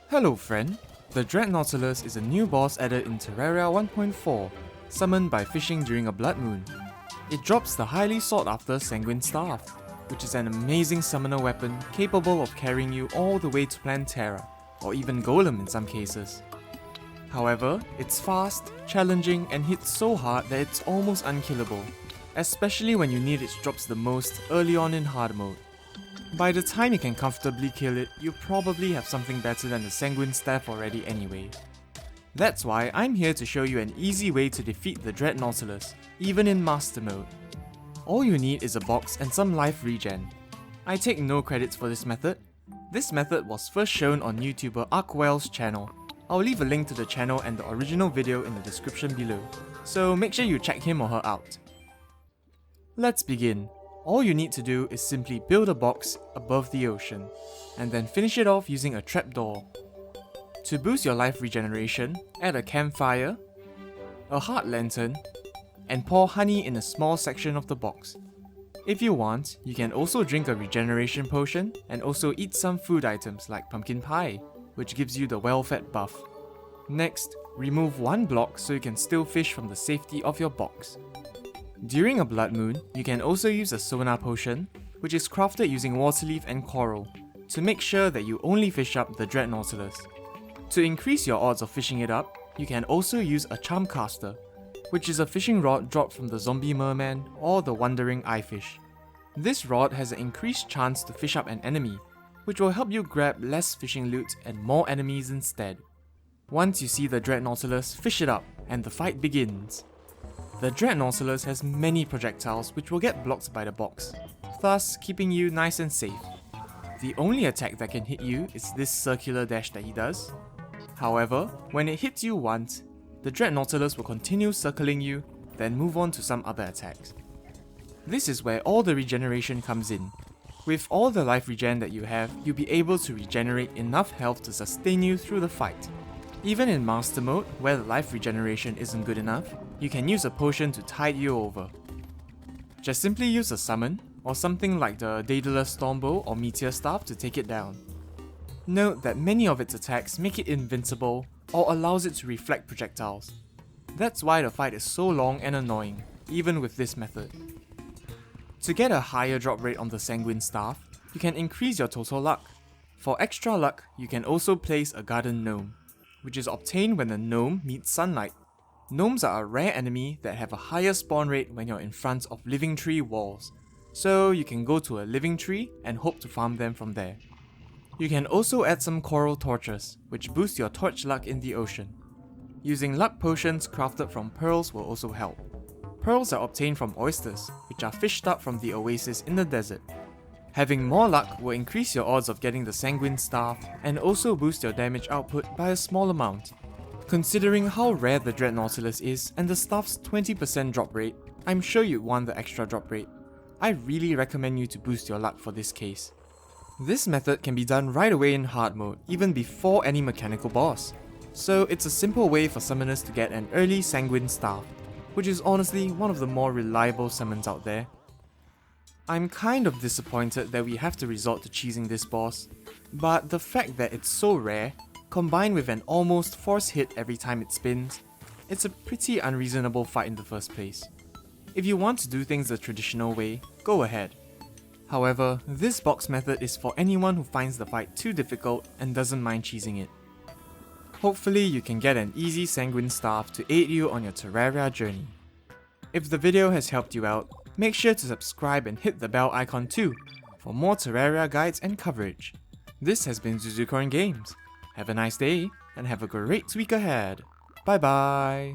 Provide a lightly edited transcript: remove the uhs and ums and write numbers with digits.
Hello friend! The Dreadnautilus is a new boss added in Terraria 1.4, summoned by fishing during a blood moon. It drops the highly sought after Sanguine Staff, which is an amazing summoner weapon capable of carrying you all the way to Planet Terra, or even Golem in some cases. However, it's fast, challenging, and hits so hard that it's almost unkillable, especially when you need its drops the most early on in hard mode. By the time you can comfortably kill it, you probably have something better than the Sanguine Staff already anyway. That's why I'm here to show you an easy way to defeat the Dreadnautilus, even in Master Mode. All you need is a box and some life regen. I take no credits for this method. This method was first shown on YouTuber Arkwell's channel. I'll leave a link to the channel and the original video in the description below, so make sure you check him or her out. Let's begin. All you need to do is simply build a box above the ocean, and then finish it off using a trapdoor. To boost your life regeneration, add a campfire, a heart lantern, and pour honey in a small section of the box. If you want, you can also drink a regeneration potion and also eat some food items like pumpkin pie, which gives you the well-fed buff. Next, remove one block so you can still fish from the safety of your box. During a blood moon, you can also use a sonar potion, which is crafted using water leaf and coral, to make sure that you only fish up the Dreadnautilus. To increase your odds of fishing it up, you can also use a charm caster, which is a fishing rod dropped from the zombie merman or the wandering eyefish. This rod has an increased chance to fish up an enemy, which will help you grab less fishing loot and more enemies instead. Once you see the Dreadnautilus, fish it up, and the fight begins. The Dreadnautilus has many projectiles which will get blocked by the box, thus keeping you nice and safe. The only attack that can hit you is this circular dash that he does. However, when it hits you once, the Dreadnautilus will continue circling you, then move on to some other attacks. This is where all the regeneration comes in. With all the life regen that you have, you'll be able to regenerate enough health to sustain you through the fight. Even in Master Mode, where the life regeneration isn't good enough, you can use a potion to tide you over. Just simply use a summon, or something like the Daedalus Stormbow or Meteor Staff to take it down. Note that many of its attacks make it invincible, or allows it to reflect projectiles. That's why the fight is so long and annoying, even with this method. To get a higher drop rate on the Sanguine Staff, you can increase your total luck. For extra luck, you can also place a Garden Gnome, which is obtained when the gnome meets sunlight. Gnomes are a rare enemy that have a higher spawn rate when you're in front of living tree walls, so you can go to a living tree and hope to farm them from there. You can also add some coral torches, which boost your torch luck in the ocean. Using luck potions crafted from pearls will also help. Pearls are obtained from oysters, which are fished up from the oasis in the desert. Having more luck will increase your odds of getting the Sanguine Staff and also boost your damage output by a small amount. Considering how rare the Dreadnautilus is and the staff's 20% drop rate, I'm sure you'd want the extra drop rate. I really recommend you to boost your luck for this case. This method can be done right away in hard mode, even before any mechanical boss. So it's a simple way for summoners to get an early Sanguine Staff, which is honestly one of the more reliable summons out there. I'm kind of disappointed that we have to resort to cheesing this boss, but the fact that it's so rare, combined with an almost force hit every time it spins, it's a pretty unreasonable fight in the first place. If you want to do things the traditional way, go ahead. However, this box method is for anyone who finds the fight too difficult and doesn't mind cheesing it. Hopefully you can get an easy Sanguine Staff to aid you on your Terraria journey. If the video has helped you out, make sure to subscribe and hit the bell icon too, for more Terraria guides and coverage. This has been Zuzucorn Games. Have a nice day, and have a great week ahead. Bye bye!